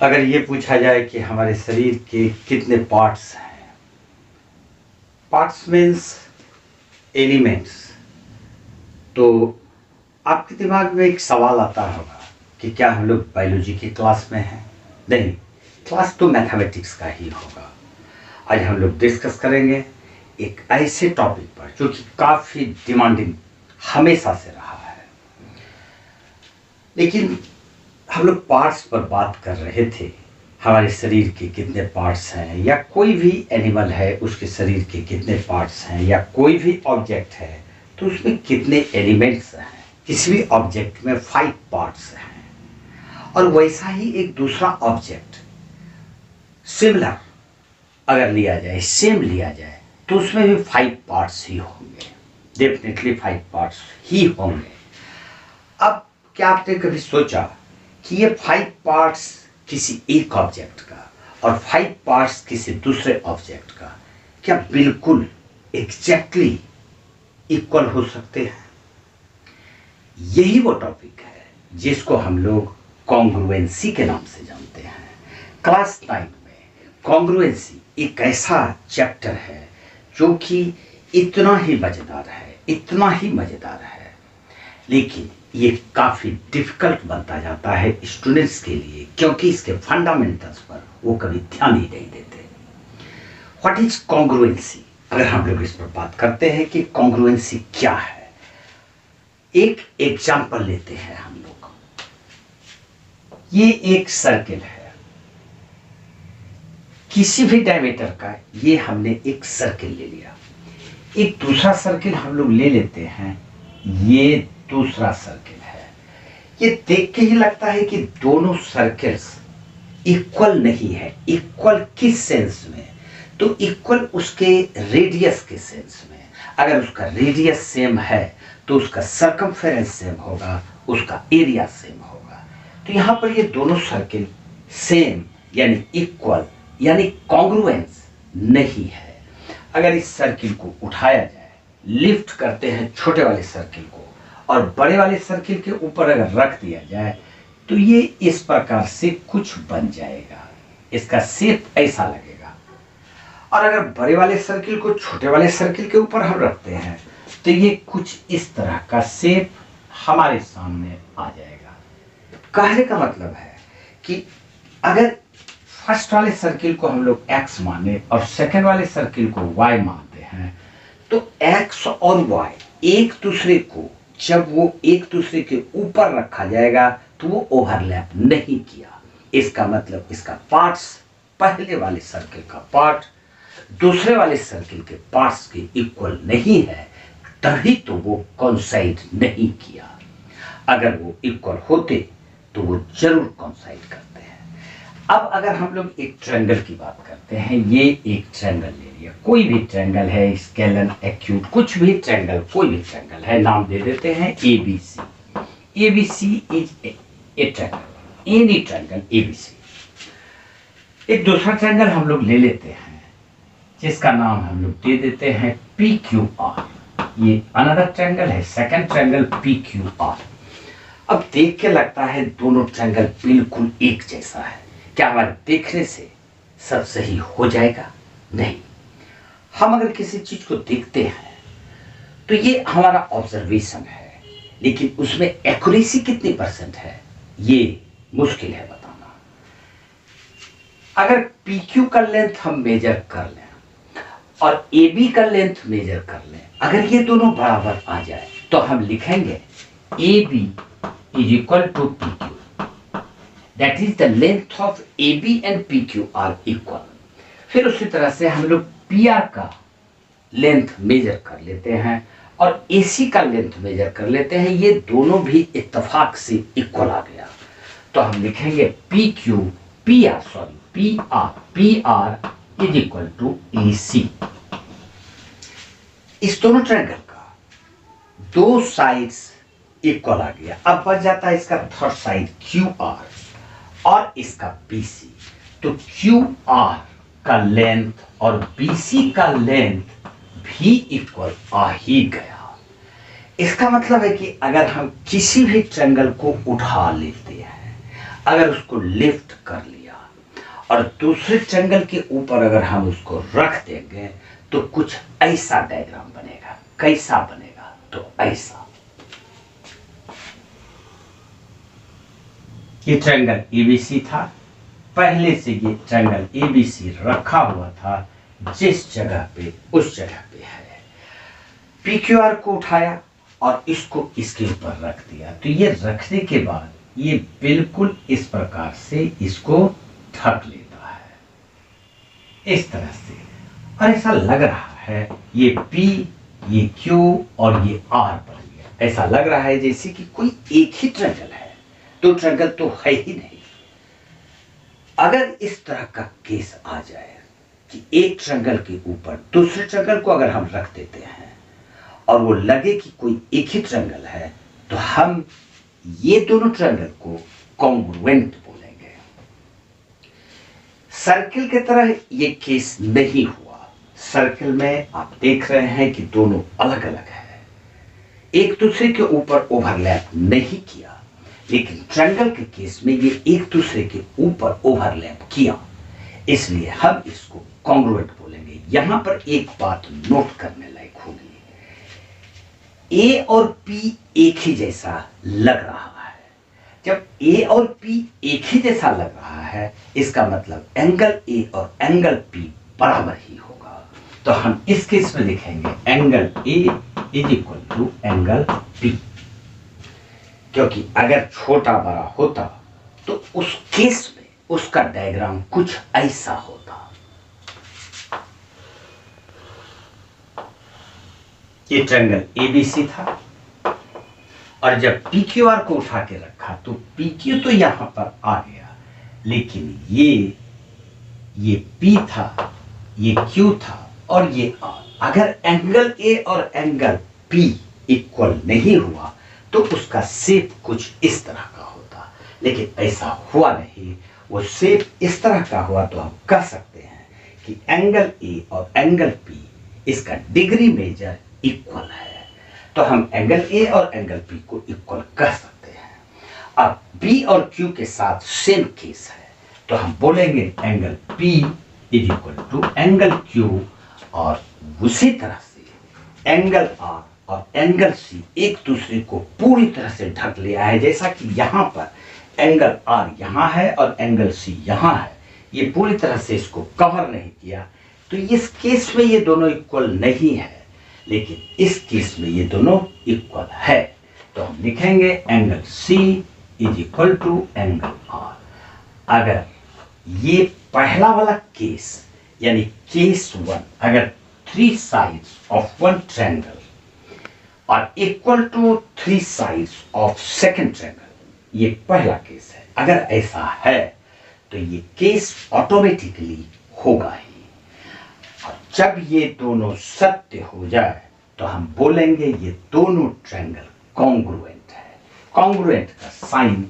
अगर ये पूछा जाए कि हमारे शरीर के कितने पार्ट्स हैं, पार्ट्स मीन्स एलिमेंट्स, तो आपके दिमाग में एक सवाल आता होगा कि क्या हम लोग बायोलॉजी की क्लास में हैं? नहीं, क्लास तो मैथमेटिक्स का ही होगा। आज हम लोग डिस्कस करेंगे एक ऐसे टॉपिक पर जो कि काफ़ी डिमांडिंग हमेशा से रहा है। लेकिन हम लोग पार्ट्स पर बात कर रहे थे, हमारे शरीर के कितने पार्ट्स हैं, या कोई भी एनिमल है उसके शरीर के कितने पार्ट्स हैं, या कोई भी ऑब्जेक्ट है तो उसमें कितने एलिमेंट्स हैं। किसी भी ऑब्जेक्ट में 5 पार्ट्स हैं, और वैसा ही एक दूसरा ऑब्जेक्ट सिमिलर अगर लिया जाए, सेम लिया जाए, तो उसमें भी 5 पार्ट्स ही होंगे, डेफिनेटली 5 पार्ट्स ही होंगे। अब क्या आपने कभी सोचा कि ये 5 पार्ट्स किसी एक ऑब्जेक्ट का और 5 पार्ट्स किसी दूसरे ऑब्जेक्ट का क्या बिल्कुल एग्जैक्टली इक्वल हो सकते हैं? यही वो टॉपिक है जिसको हम लोग कॉन्ग्रुएंसी के नाम से जानते हैं। क्लास 9 में कॉन्ग्रुएंसी एक ऐसा चैप्टर है जो कि इतना ही मजेदार है, इतना ही मजेदार है, लेकिन ये काफ़ी डिफिकल्ट बनता जाता है स्टूडेंट्स के लिए, क्योंकि इसके फंडामेंटल्स पर वो कभी ध्यान ही नहीं देते। What is congruency? अगर हम लोग इस पर बात करते हैं कि कॉन्ग्रुएंसी क्या है, एक एग्जांपल लेते हैं हम लोग। ये एक सर्किल है, किसी भी डायमीटर का, ये हमने एक सर्किल ले लिया। एक दूसरा सर्किल हम लोग ले लेते हैं, ये दूसरा सर्किल है। ये देख के ही लगता है कि दोनों सर्किल्स इक्वल नहीं है। इक्वल किस सेंस में? तो इक्वल उसके रेडियस के सेंस में। अगर उसका रेडियस सेम है तो उसका सर्कमफेरेंस सेम होगा, उसका एरिया सेम होगा। तो यहाँ पर ये दोनों सर्किल सेम यानी इक्वल यानी कॉन्ग्रुएंस नहीं है। अगर इस सर्किल को उठाया जाए, लिफ्ट करते हैं छोटे वाले सर्किल को, और बड़े वाले सर्किल के ऊपर अगर रख दिया जाए तो ये इस प्रकार से कुछ बन जाएगा, इसका शेप ऐसा लगेगा। और अगर बड़े वाले सर्किल को छोटे वाले सर्किल के ऊपर हम रखते हैं तो ये कुछ इस तरह का शेप हमारे सामने आ जाएगा। कहने का मतलब है कि अगर फर्स्ट वाले सर्किल को हम लोग x माने और सेकंड वाले सर्किल को y मानते हैं, तो x और y एक दूसरे को जब वो एक दूसरे के ऊपर रखा जाएगा तो वो ओवरलैप नहीं किया। इसका मतलब इसका पार्ट्स पहले वाले सर्किल का पार्ट दूसरे वाले सर्किल के पार्ट्स के इक्वल नहीं है, तभी तो वो कोइंसाइड नहीं किया। अगर वो इक्वल होते तो वो जरूर कोइंसाइड करते हैं। अब अगर हम लोग एक ट्रायंगल की बात करते हैं, ये एक ट्रायंगल ले लिया, कोई भी ट्रायंगल है, स्केलन, एक्यूट, कुछ भी ट्रायंगल, कोई भी ट्रायंगल है, नाम दे देते हैं ABC। ABC is a triangle, any triangle ABC। एक दूसरा ट्रायंगल हम लोग ले लेते हैं जिसका नाम हम लोग दे देते हैं PQR। ये अनदर ट्रायंगल है, सेकंड ट्रायंगल PQR। अब देख के लगता है दोनों ट्रायंगल बिल्कुल एक जैसा है। क्या हमारे देखने से सब सही हो जाएगा? नहीं। हम अगर किसी चीज को देखते हैं तो ये हमारा ऑब्जर्वेशन है, लेकिन उसमें एक्यूरेसी कितनी % है ये मुश्किल है बताना। अगर PQ का लेंथ हम मेजर कर लें और AB का लेंथ मेजर कर लें, अगर ये दोनों बराबर आ जाए तो हम लिखेंगे AB is equal to PQ। That is the length of AB and PQ are equal। फिर उसी तरह से हम लोग PR का लेंथ मेजर कर लेते हैं और AC का लेंथ मेजर कर लेते हैं, ये दोनों भी इत्तेफाक से इक्वल आ गया। तो हम लिखेंगे PR is equal to AC। इस दोनों ट्रायंगल का दो साइड्स इक्वल आ गया। अब बच जाता है इसका थर्ड साइड QR और इसका BC। तो QR का लेंथ और BC का लेंथ भी इक्वल आ ही गया। इसका मतलब है कि अगर हम किसी भी ट्रायंगल को उठा लेते हैं, अगर उसको लिफ्ट कर लिया और दूसरे ट्रायंगल के ऊपर अगर हम उसको रख देंगे तो कुछ ऐसा डायग्राम बनेगा। कैसा बनेगा? तो ऐसा। ये ट्रायंगल एबीसी था, पहले से ये ट्रायंगल एबीसी रखा हुआ था, जिस जगह पे उस जगह पे है। पीक्यूआर को उठाया और इसको इसके ऊपर रख दिया, तो ये रखने के बाद ये बिल्कुल इस प्रकार से इसको ढक लेता है, इस तरह से। और ऐसा लग रहा है ये P, ये Q और ये R बन गया। ऐसा लग रहा है जैसे कि कोई एक ही ट्रायंगल है, दो ट्रायंगल तो है ही नहीं। अगर इस तरह का केस आ जाए कि एक ट्रायंगल के ऊपर दूसरे ट्रायंगल को अगर हम रख देते हैं और वो लगे कि कोई एक ही ट्रायंगल है, तो हम ये दोनों ट्रायंगल को कॉन्ग्रुएंट बोलेंगे। सर्किल की तरह ये केस नहीं हुआ। सर्किल में आप देख रहे हैं कि दोनों अलग अलग है, एक दूसरे के ऊपर ओवरलैप नहीं किया, लेकिन ट्रायंगल के केस में ये एक दूसरे के ऊपर ओवरलैप किया, इसलिए हम इसको कॉन्ग्रुएंट बोलेंगे। यहां पर एक बात नोट करने लायक होगी, ए और पी एक ही जैसा लग रहा है। जब ए और पी एक ही जैसा लग रहा है, इसका मतलब एंगल ए और एंगल पी बराबर ही होगा। तो हम इस केस में लिखेंगे angle A is equal to angle P, क्योंकि अगर छोटा बड़ा होता तो उस केस में उसका डायग्राम कुछ ऐसा होता। ये ट्रायंगल एबीसी था, और जब पीक्यूआर को उठा के रखा तो पीक्यू तो यहां पर आ गया, लेकिन ये पी था, ये क्यू था और ये आर। अगर एंगल ए और एंगल पी इक्वल नहीं हुआ तो उसका शेप कुछ इस तरह का होता, लेकिन ऐसा हुआ नहीं। वो शेप इस तरह का हुआ तो हम कह सकते हैं कि एंगल ए और एंगल पी इसका डिग्री मेजर इक्वल है, तो हम एंगल ए और एंगल पी को इक्वल कह सकते हैं। अब बी और क्यू के साथ सेम केस है, तो हम बोलेंगे angle P is equal to angle Q, और उसी तरह से एंगल आर और एंगल सी एक दूसरे को पूरी तरह से ढक लिया है। जैसा कि यहाँ पर एंगल आर यहाँ है और एंगल सी यहाँ है, ये पूरी तरह से इसको कवर नहीं किया, तो इस केस में ये दोनों इक्वल नहीं है, लेकिन इस केस में ये दोनों इक्वल है। तो हम लिखेंगे angle C is equal to angle R. अगर ये पहला वाला केस यानी केस वन, अगर 3 sides of one triangle are equal to 3 sides of second triangle, ये पहला केस है। अगर ऐसा है तो ये केस ऑटोमेटिकली होगा ही। और जब ये दोनों सत्य हो जाए तो हम बोलेंगे ये दोनों ट्रायंगल कॉन्ग्रुएंट है। कॉन्ग्रुएंट का साइन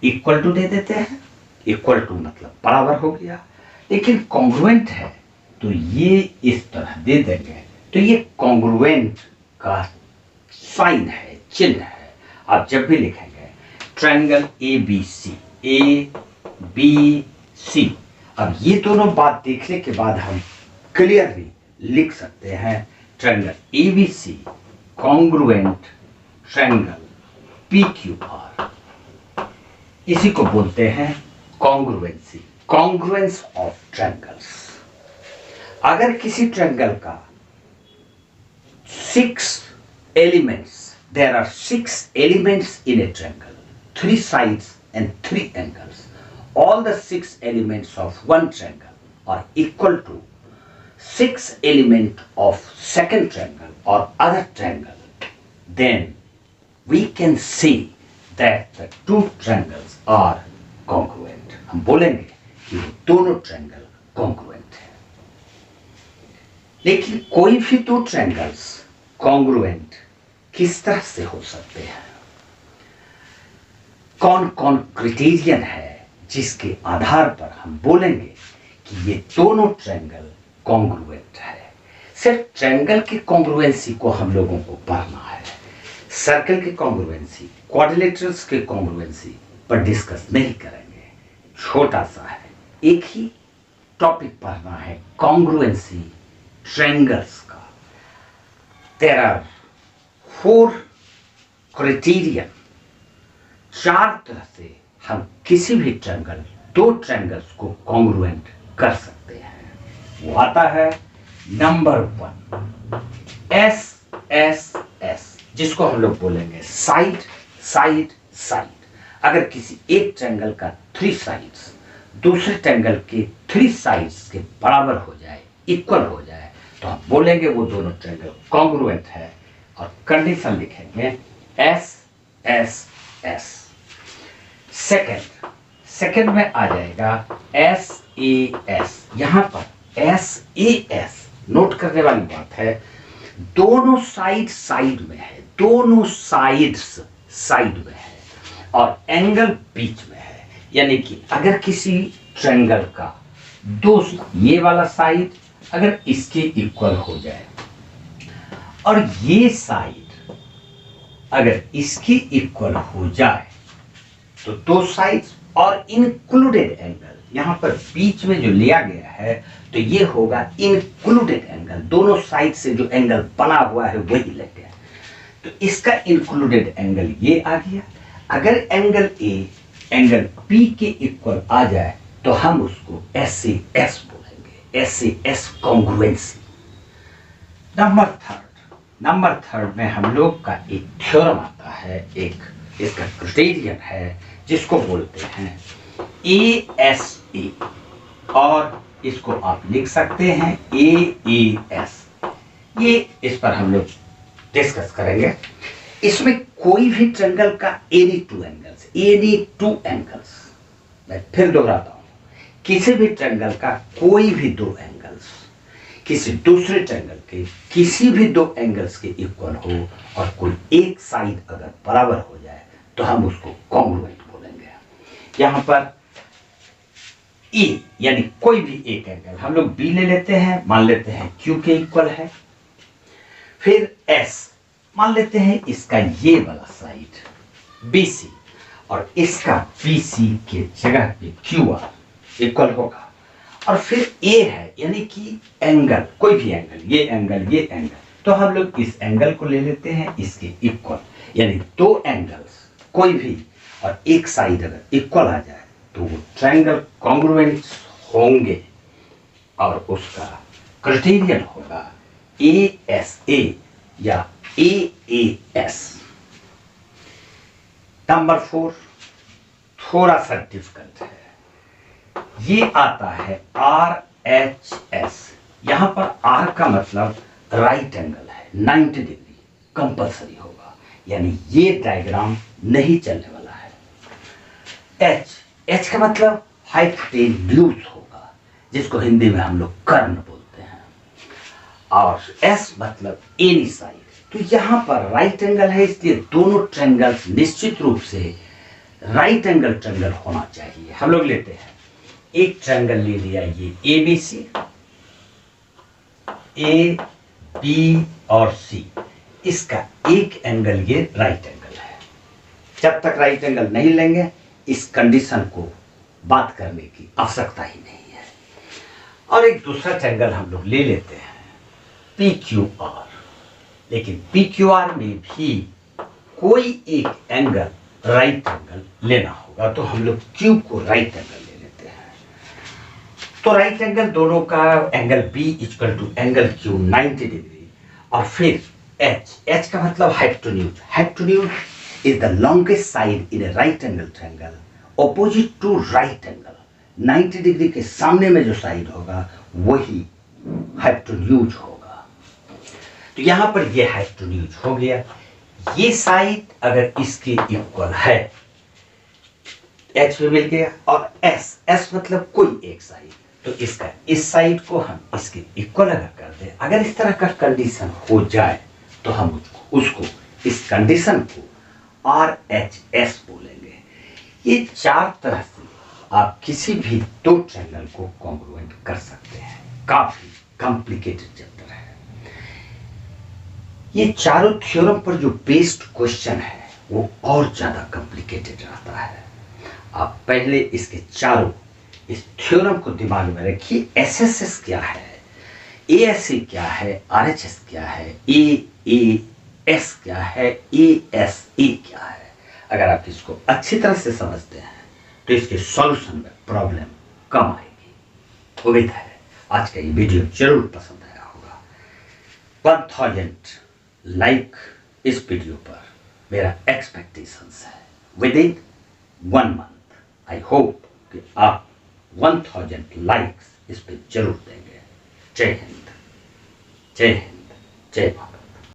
इक्वल टू दे देते हैं, इक्वल टू मतलब बराबर हो गया, लेकिन कॉन्ग्रुएंट है तो ये इस तरह दे देंगे, तो ये कॉन्ग्रुएंट का साइन है, चिन्ह है। आप जब भी लिखेंगे ट्रायंगल ए बी सी, अब ये दोनों बात देखने के बाद हम क्लियरली लिख सकते हैं triangle A B C congruent triangle P Q R. इसी को बोलते हैं कॉन्ग्रुएंसी, कॉन्ग्रुएंस ऑफ ट्रायंगल्स। अगर किसी ट्रायंगल का 6 elements, there are 6 elements in a triangle, 3 sides and 3 angles. All the 6 elements of one triangle are equal to 6 elements of second triangle or other triangle. Then we can see that the two triangles are congruent. हम बोलेंगे कि वो दोनों triangle congruent है। लेकिन कोई भी दो ट्रायंगल्स कॉन्ग्रुएंट किस तरह से हो सकते हैं? कौन कौन क्राइटेरियन है जिसके आधार पर हम बोलेंगे कि ये दोनों ट्रायंगल कॉन्ग्रुएंट है? सिर्फ ट्रायंगल की कॉन्ग्रुएंसी को हम लोगों को पढ़ना है, सर्कल की कॉन्ग्रुएंसी, क्वाड्रिलेटरल्स की कॉन्ग्रुएंसी पर डिस्कस नहीं करेंगे। छोटा सा है, एक ही टॉपिक पढ़ना है, कॉन्ग्रुएंसी ट्रायंगल्स का। देयर आर 4 क्राइटेरियन, 4 तरह से हम किसी भी ट्रायंगल, 2 ट्रायंगल्स को कॉन्ग्रुएंट कर सकते हैं। वो आता है नंबर 1 एस एस एस, जिसको हम लोग बोलेंगे साइड साइड साइड। अगर किसी एक ट्रायंगल का 3 साइड्स दूसरे ट्रायंगल के 3 साइड्स के बराबर हो जाए, इक्वल हो जाए, तो हम बोलेंगे वो दोनों ट्रायंगल कॉन्ग्रुएंट है। और कंडीशन लिखेंगे एस एस एस। सेकंड में आ जाएगा एस ए एस। यहां पर एस ए एस नोट करने वाली बात है, दोनों साइड में है, दोनों साइड्स साइड में है और एंगल बीच में है। यानी कि अगर किसी ट्रायंगल का ये वाला साइड अगर इसके इक्वल हो जाए और ये साइड अगर इसकी इक्वल हो जाए, तो 2 साइड्स और इंक्लूडेड एंगल, यहां पर बीच में जो लिया गया है तो ये होगा इंक्लूडेड एंगल, दोनों साइड से जो एंगल बना हुआ है वही लग गया। तो इसका इंक्लूडेड एंगल ये आ गया। अगर एंगल ए एंगल पी के इक्वल आ जाए तो हम उसको एस ए एस बोलेंगे, S A S congruency. Number third में हम लोग का एक थ्योरम आता है, एक इसका क्राइटेरियन है जिसको बोलते हैं ए एस ए, और इसको आप लिख सकते हैं ए एस। ये इस पर हम लोग डिस्कस करेंगे। इसमें कोई भी ट्रायंगल का एनी टू एंगल्स, मैं फिर दोहराता हूं, किसी भी ट्रायंगल का कोई भी 2 एंगल्स किसी दूसरे ट्रायंगल के किसी भी 2 एंगल्स के इक्वल हो और कोई एक साइड अगर बराबर हो जाए तो हम उसको कॉन्ग्रुएंट बोलेंगे। यहां पर E यानी कोई भी एक एंगल हम लोग B ले लेते हैं, मान लेते हैं Q के इक्वल है। फिर S मान लेते हैं इसका ये वाला साइड BC और इसका BC के जगह पे QR इक्वल होगा। और फिर A है यानी कि एंगल, कोई भी एंगल, ये एंगल, तो हम लोग इस एंगल को ले लेते हैं इसके इक्वल, यानी 2 एंगल्स कोई भी और एक साइड अगर इक्वल आ जाए तो वो ट्रायंगल कॉन्ग्रुएंट होंगे और उसका क्राइटेरियन होगा ASA या AAS। नंबर 4 थोड़ा सा डिफिकल्ट है, ये आता है RHS। यहां पर R का मतलब राइट एंगल है, 90 डिग्री कंपल्सरी होगा, यानी ये डायग्राम नहीं चलने वाला है। H का मतलब हाइपोटेन्यूज होगा, जिसको हिंदी में हम लोग कर्ण बोलते हैं, और S मतलब एनी साइड। तो यहां पर राइट एंगल है, इसलिए दोनों ट्रायंगल्स निश्चित रूप से राइट एंगल ट्रायंगल होना चाहिए। हम लोग लेते हैं एक ट्रायंगल ले लिया, ये ABC, A B और C, इसका एक एंगल ये राइट एंगल है। जब तक राइट एंगल नहीं लेंगे इस कंडीशन को बात करने की आवश्यकता ही नहीं है। और एक दूसरा ट्रायंगल हम लोग ले लेते हैं PQR, लेकिन PQR में भी कोई एक एंगल राइट एंगल लेना होगा, तो हम लोग Q को राइट एंगल ले लेते हैं। तो राइट एंगल दोनों का angle B equal to angle Q 90 degree, और फिर H का मतलब hypotenuse is the longest side in a right angle triangle opposite to right angle। 90 degree के सामने में जो साइड होगा वही हाइपोटेन्यूज होगा। तो यहां पर ये हाइपोटेन्यूज हो गया। ये साइड अगर इसके इक्वल है, H में मिल गया, और S मतलब कोई एक साइड, तो इसका इस साइड को हम इसके इक्वल अगर कर दें, अगर इस तरह का कंडीशन हो जाए तो हम उसको इस कंडीशन को RHS बोलेंगे। ये 4 तरह से आप किसी भी 2 ट्रायंगल को कॉन्ग्रुएंट कर सकते हैं। काफी कॉम्प्लिकेटेड चैप्टर है। ये चारों थ्योरम पर जो बेस्ड क्वेश्चन है वो और ज्यादा कॉम्प्लिकेटेड रहता है। आप पहले इसके चारों इस थ्योरम को दिमाग में रखिए। एसएसएस क्या है, एएसए क्या है, आरएचएस क्या है, एएएस क्या है, एएसए क्या है। अगर आप इसको अच्छी तरह से समझते हैं तो इसके सॉल्यूशन में प्रॉब्लम कम आएगी। उम्मीद है आज का ये वीडियो जरूर पसंद आया होगा। 1000 लाइक इस वीडियो पर मेरा एक्सपेक्टेशंस है। With in 1 month I hope कि आप 1000 लाइक्स इस पे जरूर देंगे। जय हिंद, जय हिंद, जय भारत।